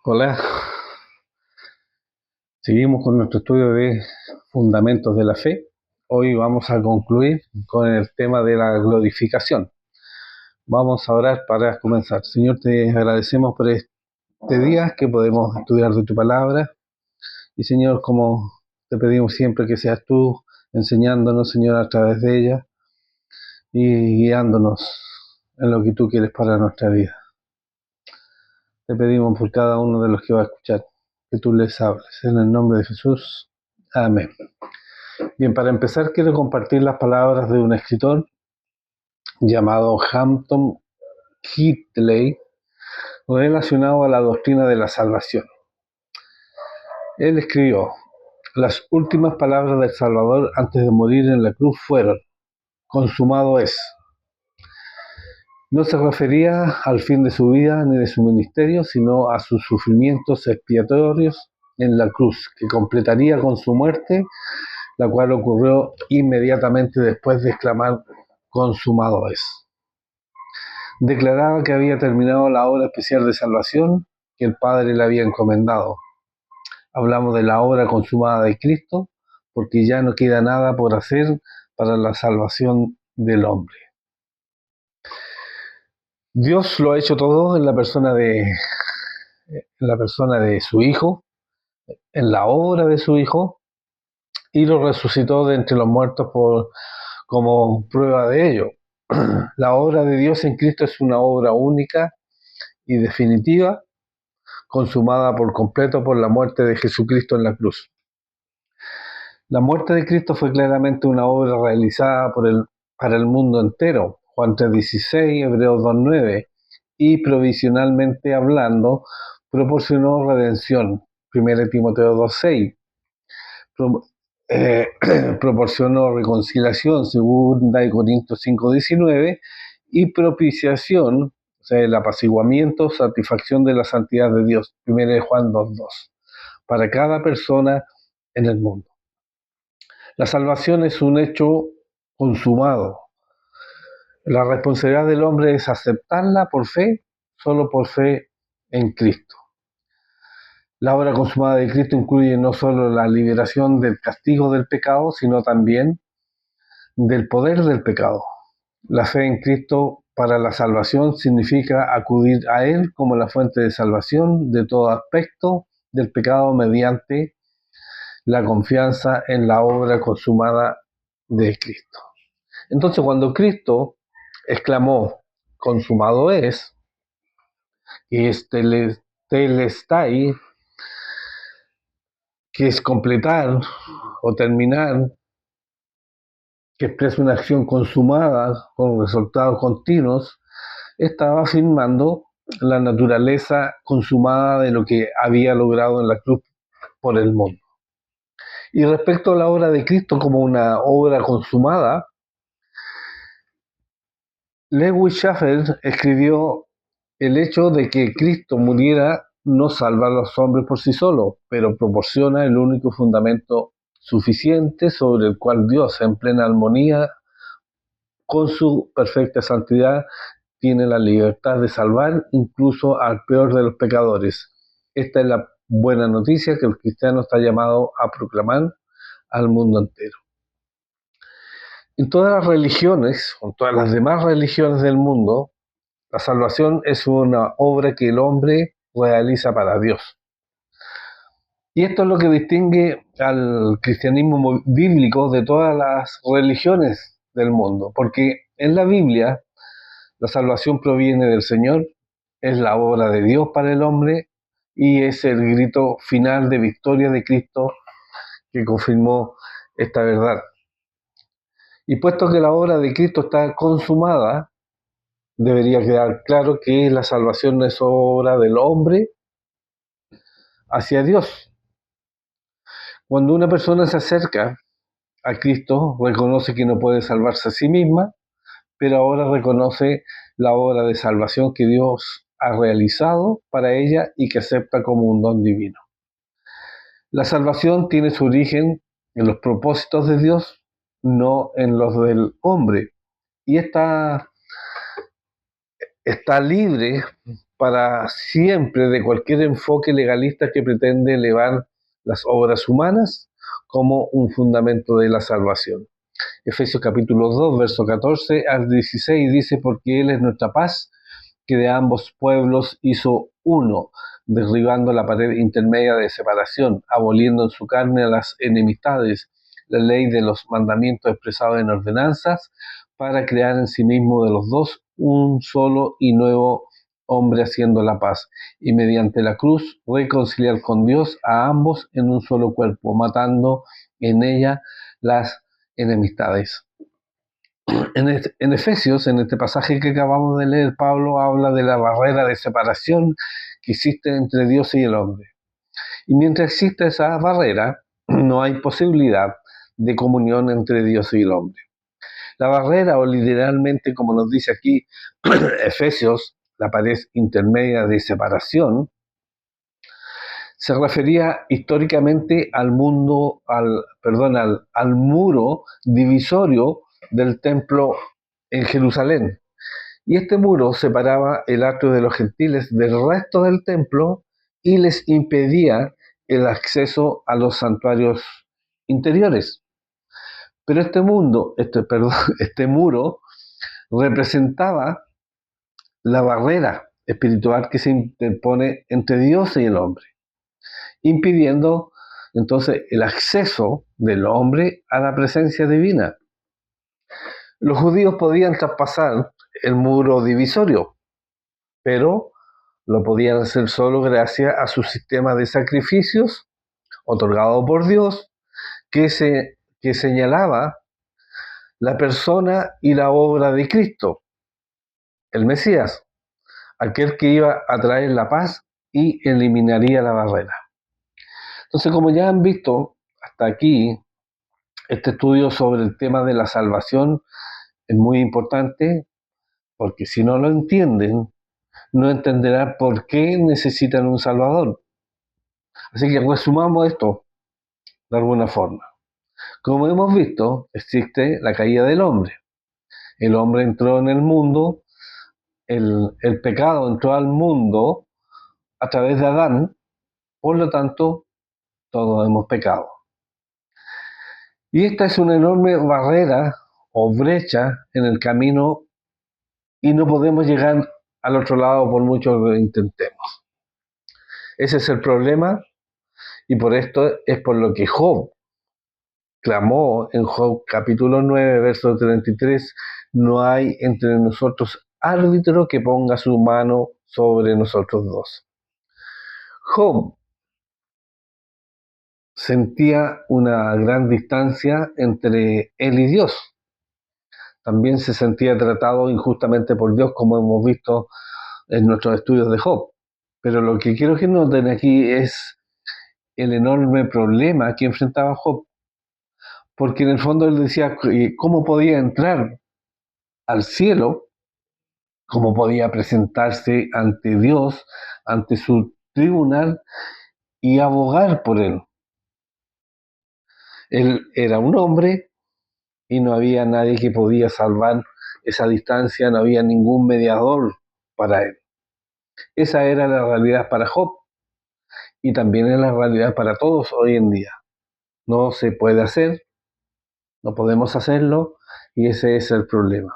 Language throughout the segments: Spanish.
Hola, seguimos con nuestro estudio de Fundamentos de la Fe. Hoy vamos a concluir con el tema de la glorificación. Vamos a orar para comenzar. Señor, te agradecemos por este día que podemos estudiar de tu palabra. Y Señor, como te pedimos siempre que seas tú enseñándonos, Señor, a través de ella y guiándonos en lo que tú quieres para nuestra vida. Te pedimos por cada uno de los que va a escuchar, que tú les hables. En el nombre de Jesús. Amén. Bien, para empezar quiero compartir las palabras de un escritor llamado Hampton Hinckley relacionado a la doctrina de la salvación. Él escribió: las últimas palabras del Salvador antes de morir en la cruz fueron: consumado es. No se refería al fin de su vida ni de su ministerio, sino a sus sufrimientos expiatorios en la cruz, que completaría con su muerte, la cual ocurrió inmediatamente después de exclamar: consumado es. Declaraba que había terminado la obra especial de salvación que el Padre le había encomendado. Hablamos de la obra consumada de Cristo, porque ya no queda nada por hacer para la salvación del hombre. Dios lo ha hecho todo en la persona de su Hijo, en la obra de su Hijo, y lo resucitó de entre los muertos como prueba de ello. La obra de Dios en Cristo es una obra única y definitiva, consumada por completo por la muerte de Jesucristo en la cruz. La muerte de Cristo fue claramente una obra realizada para el mundo entero, Juan 3:16, Hebreos 2:9, y provisionalmente hablando, proporcionó redención, 1 Timoteo 2:6, pro, eh, proporcionó reconciliación, 2 Corintios 5:19, y propiciación, o sea, el apaciguamiento, satisfacción de la santidad de Dios, 1 Juan 2:2, para cada persona en el mundo. La salvación es un hecho consumado. La responsabilidad del hombre es aceptarla por fe, solo por fe en Cristo. La obra consumada de Cristo incluye no solo la liberación del castigo del pecado, sino también del poder del pecado. La fe en Cristo para la salvación significa acudir a Él como la fuente de salvación de todo aspecto del pecado mediante la confianza en la obra consumada de Cristo. Entonces, cuando Cristo exclamó, consumado es, que es telestai, que es completar o terminar, que expresa una acción consumada con resultados continuos, estaba afirmando la naturaleza consumada de lo que había logrado en la cruz por el mundo. Y respecto a la obra de Cristo como una obra consumada, Lewis Schaeffer escribió: el hecho de que Cristo muriera no salva a los hombres por sí solo, pero proporciona el único fundamento suficiente sobre el cual Dios, en plena armonía con su perfecta santidad, tiene la libertad de salvar incluso al peor de los pecadores. Esta es la buena noticia que el cristiano está llamado a proclamar al mundo entero. En todas las religiones, en todas las demás religiones del mundo, la salvación es una obra que el hombre realiza para Dios. Y esto es lo que distingue al cristianismo bíblico de todas las religiones del mundo, porque en la Biblia la salvación proviene del Señor, es la obra de Dios para el hombre y es el grito final de victoria de Cristo que confirmó esta verdad. Y puesto que la obra de Cristo está consumada, debería quedar claro que la salvación no es obra del hombre hacia Dios. Cuando una persona se acerca a Cristo, reconoce que no puede salvarse a sí misma, pero ahora reconoce la obra de salvación que Dios ha realizado para ella y que acepta como un don divino. La salvación tiene su origen en los propósitos de Dios, no en los del hombre. Y está libre para siempre de cualquier enfoque legalista que pretende elevar las obras humanas como un fundamento de la salvación. Efesios capítulo 2, verso 14 al 16 dice: porque Él es nuestra paz, que de ambos pueblos hizo uno, derribando la pared intermedia de separación, aboliendo en su carne las enemistades, la ley de los mandamientos expresados en ordenanzas, para crear en sí mismo de los dos un solo y nuevo hombre, haciendo la paz, y mediante la cruz reconciliar con Dios a ambos en un solo cuerpo, matando en ella las enemistades. En Efesios, en este pasaje que acabamos de leer, Pablo habla de la barrera de separación que existe entre Dios y el hombre. Y mientras existe esa barrera, no hay posibilidad de comunión entre Dios y el hombre. La barrera, o literalmente, como nos dice aquí Efesios, la pared intermedia de separación, se refería históricamente al muro divisorio del templo en Jerusalén. Y este muro separaba el atrio de los gentiles del resto del templo y les impedía el acceso a los santuarios interiores. Pero este muro representaba la barrera espiritual que se interpone entre Dios y el hombre, impidiendo entonces el acceso del hombre a la presencia divina. Los judíos podían traspasar el muro divisorio, pero lo podían hacer solo gracias a su sistema de sacrificios otorgado por Dios, que señalaba la persona y la obra de Cristo, el Mesías, aquel que iba a traer la paz y eliminaría la barrera. Entonces, como ya han visto hasta aquí, este estudio sobre el tema de la salvación es muy importante, porque si no lo entienden, no entenderán por qué necesitan un Salvador. Así que resumamos esto de alguna forma. Como hemos visto, existe la caída del hombre. El hombre entró en el mundo, el pecado entró al mundo a través de Adán, por lo tanto, todos hemos pecado. Y esta es una enorme barrera o brecha en el camino y no podemos llegar al otro lado por mucho que lo intentemos. Ese es el problema, y por esto es por lo que Job clamó en Job capítulo 9, verso 33, no hay entre nosotros árbitro que ponga su mano sobre nosotros dos. Job sentía una gran distancia entre él y Dios. También se sentía tratado injustamente por Dios, como hemos visto en nuestros estudios de Job. Pero lo que quiero que noten aquí es el enorme problema que enfrentaba Job, porque en el fondo él decía, ¿cómo podía entrar al cielo? ¿Cómo podía presentarse ante Dios, ante su tribunal y abogar por él? Él era un hombre y no había nadie que podía salvar esa distancia, no había ningún mediador para él. Esa era la realidad para Job y también es la realidad para todos hoy en día. No se puede hacer, no podemos hacerlo, y ese es el problema.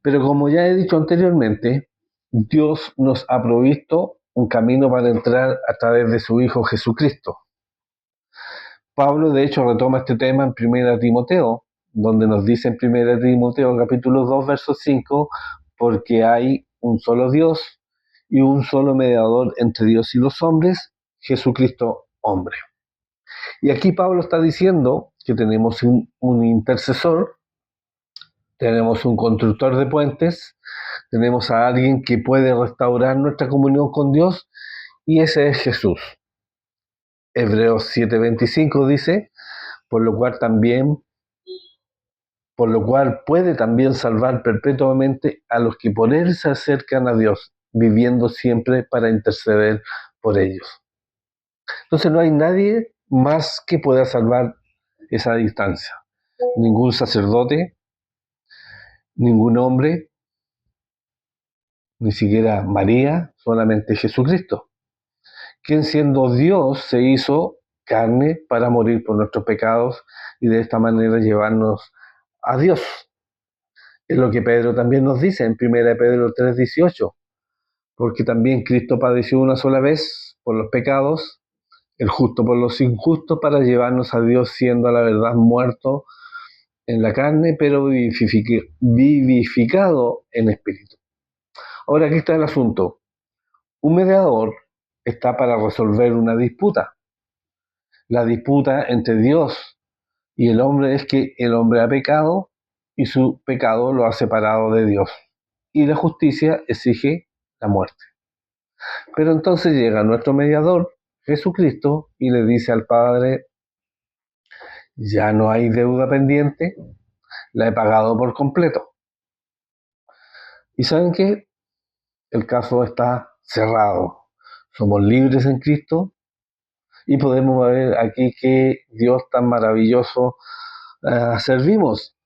Pero como ya he dicho anteriormente, Dios nos ha provisto un camino para entrar a través de su Hijo Jesucristo. Pablo, de hecho, retoma este tema en 1 Timoteo, donde nos dice en 1 Timoteo capítulo 2, verso 5, porque hay un solo Dios y un solo mediador entre Dios y los hombres, Jesucristo hombre. Y aquí Pablo está diciendo que tenemos un intercesor, tenemos un constructor de puentes, tenemos a alguien que puede restaurar nuestra comunión con Dios, y ese es Jesús. Hebreos 7:25 dice, por lo cual puede también salvar perpetuamente a los que por él se acercan a Dios, viviendo siempre para interceder por ellos. Entonces no hay nadie más que pueda salvar esa distancia. Ningún sacerdote, ningún hombre, ni siquiera María, solamente Jesucristo, quien siendo Dios se hizo carne para morir por nuestros pecados y de esta manera llevarnos a Dios. Es lo que Pedro también nos dice en 1 Pedro 3:18, porque también Cristo padeció una sola vez por los pecados, el justo por los injustos, para llevarnos a Dios, siendo a la verdad muerto en la carne, pero vivificado en espíritu. Ahora aquí está el asunto. Un mediador está para resolver una disputa. La disputa entre Dios y el hombre es que el hombre ha pecado y su pecado lo ha separado de Dios. Y la justicia exige la muerte. Pero entonces llega nuestro mediador, Jesucristo, y le dice al Padre: ya no hay deuda pendiente, la he pagado por completo. ¿Y saben qué? El caso está cerrado. Somos libres en Cristo y podemos ver aquí qué Dios tan maravilloso servimos.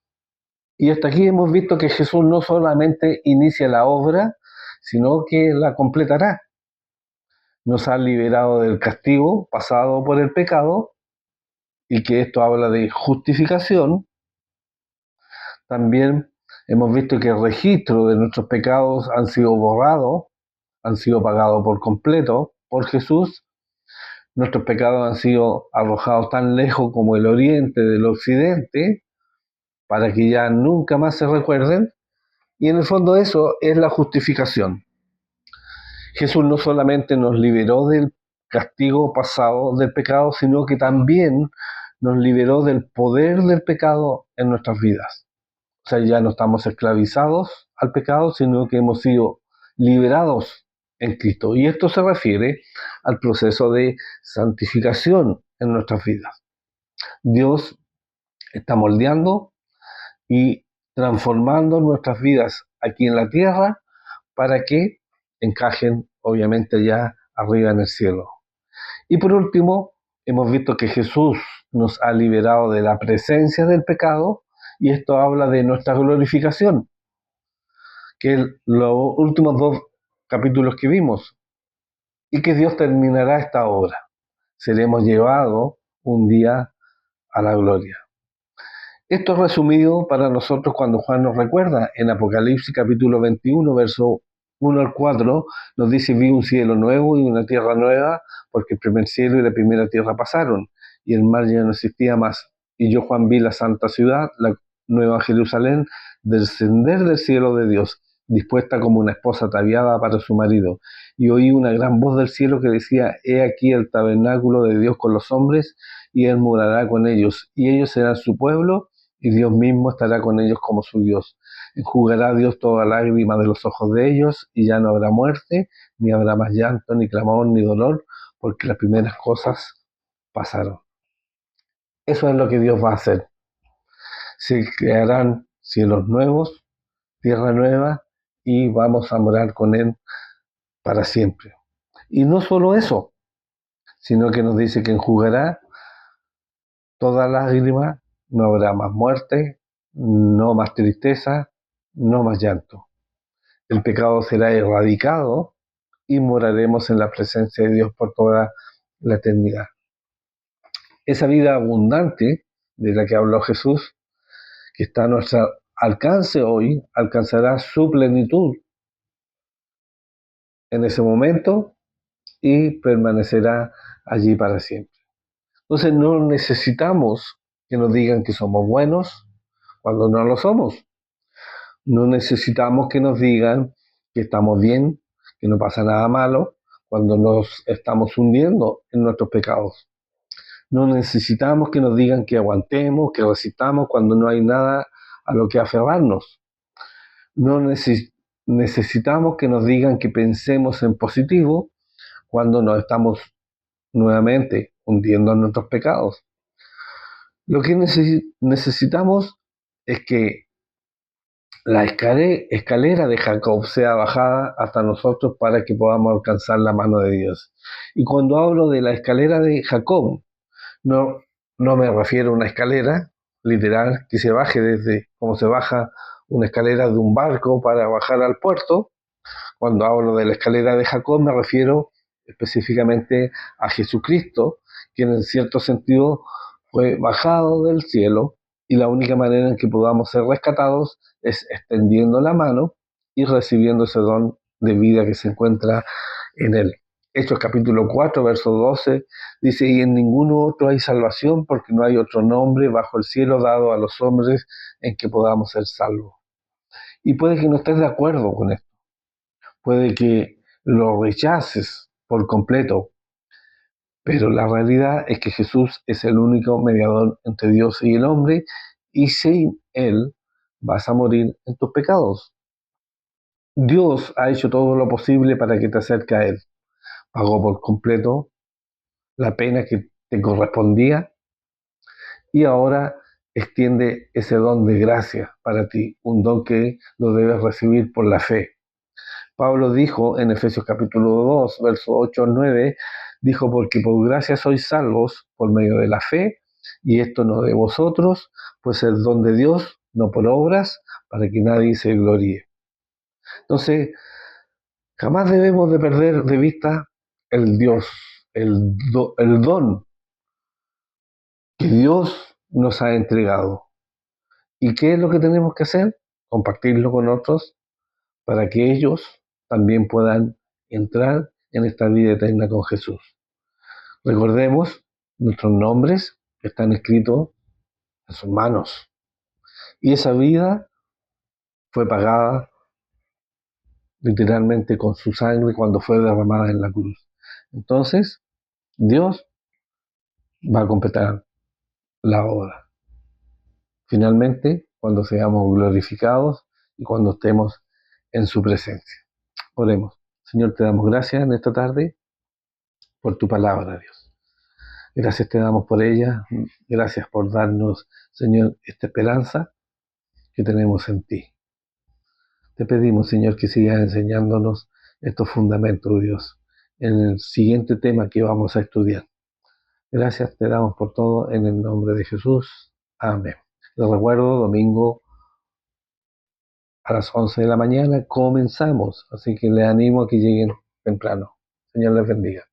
Y hasta aquí hemos visto que Jesús no solamente inicia la obra, sino que la completará. Nos ha liberado del castigo pasado por el pecado, y que esto habla de justificación. También hemos visto que el registro de nuestros pecados han sido borrados, han sido pagados por completo por Jesús. Nuestros pecados han sido arrojados tan lejos como el oriente del occidente, para que ya nunca más se recuerden. Y en el fondo eso es la justificación. Jesús no solamente nos liberó del castigo pasado del pecado, sino que también nos liberó del poder del pecado en nuestras vidas. O sea, ya no estamos esclavizados al pecado, sino que hemos sido liberados en Cristo. Y esto se refiere al proceso de santificación en nuestras vidas. Dios está moldeando y transformando nuestras vidas aquí en la tierra para que encajen, obviamente, ya arriba en el cielo. Y por último, hemos visto que Jesús nos ha liberado de la presencia del pecado, y esto habla de nuestra glorificación, que los últimos 2 capítulos que vimos, y que Dios terminará esta obra. Seremos llevados un día a la gloria. Esto es resumido para nosotros cuando Juan nos recuerda en Apocalipsis capítulo 21, verso 1 al 4, nos dice: vi un cielo nuevo y una tierra nueva, porque el primer cielo y la primera tierra pasaron, y el mar ya no existía más. Y yo, Juan, vi la santa ciudad, la nueva Jerusalén, descender del cielo de Dios, dispuesta como una esposa ataviada para su marido. Y oí una gran voz del cielo que decía: he aquí el tabernáculo de Dios con los hombres, y él morará con ellos, y ellos serán su pueblo, y Dios mismo estará con ellos como su Dios. Enjugará Dios toda lágrima de los ojos de ellos, y ya no habrá muerte, ni habrá más llanto, ni clamor, ni dolor, porque las primeras cosas pasaron. Eso es lo que Dios va a hacer. Se crearán cielos nuevos, tierra nueva, y vamos a morar con Él para siempre. Y no solo eso, sino que nos dice que enjugará toda lágrima, no habrá más muerte, no más tristeza, no más llanto. El pecado será erradicado y moraremos en la presencia de Dios por toda la eternidad. Esa vida abundante de la que habló Jesús, que está a nuestro alcance hoy, alcanzará su plenitud en ese momento y permanecerá allí para siempre. Entonces no necesitamos que nos digan que somos buenos cuando no lo somos. No necesitamos que nos digan que estamos bien, que no pasa nada malo, cuando nos estamos hundiendo en nuestros pecados. No necesitamos que nos digan que aguantemos, que resistamos cuando no hay nada a lo que aferrarnos. No necesitamos que nos digan que pensemos en positivo cuando nos estamos nuevamente hundiendo en nuestros pecados. Lo que necesitamos es que la escalera de Jacob sea bajada hasta nosotros para que podamos alcanzar la mano de Dios. Y cuando hablo de la escalera de Jacob, no me refiero a una escalera literal que se baje desde como se baja una escalera de un barco para bajar al puerto, Cuando hablo de la escalera de Jacob me refiero específicamente a Jesucristo, quien en cierto sentido fue bajado del cielo y la única manera en que podamos ser rescatados es extendiendo la mano y recibiendo ese don de vida que se encuentra en él. Hechos capítulo 4, verso 12, dice, y en ninguno otro hay salvación porque no hay otro nombre bajo el cielo dado a los hombres en que podamos ser salvos. Y puede que no estés de acuerdo con esto, puede que lo rechaces por completo, pero la realidad es que Jesús es el único mediador entre Dios y el hombre, y sin Él vas a morir en tus pecados. Dios ha hecho todo lo posible para que te acerques a Él. Pagó por completo la pena que te correspondía y ahora extiende ese don de gracia para ti, un don que lo debes recibir por la fe. Pablo dijo en Efesios capítulo 2, versos 8 al 9, dijo, porque por gracia sois salvos por medio de la fe, y esto no de vosotros, pues el don de Dios, no por obras, para que nadie se gloríe. Entonces, jamás debemos de perder de vista el Dios, el don que Dios nos ha entregado. ¿Y qué es lo que tenemos que hacer? Compartirlo con otros para que ellos también puedan entrar en esta vida eterna con Jesús. Recordemos, nuestros nombres están escritos en sus manos y esa vida fue pagada literalmente con su sangre cuando fue derramada en la cruz. Entonces, Dios va a completar la obra. Finalmente, cuando seamos glorificados y cuando estemos en su presencia. Oremos. Señor, te damos gracias en esta tarde por tu palabra, Dios. Gracias te damos por ella. Gracias por darnos, Señor, esta esperanza que tenemos en ti. Te pedimos, Señor, que sigas enseñándonos estos fundamentos, Dios, en el siguiente tema que vamos a estudiar. Gracias te damos por todo en el nombre de Jesús. Amén. Les recuerdo, domingo a las 11 de la mañana comenzamos, así que les animo a que lleguen temprano. Señor les bendiga.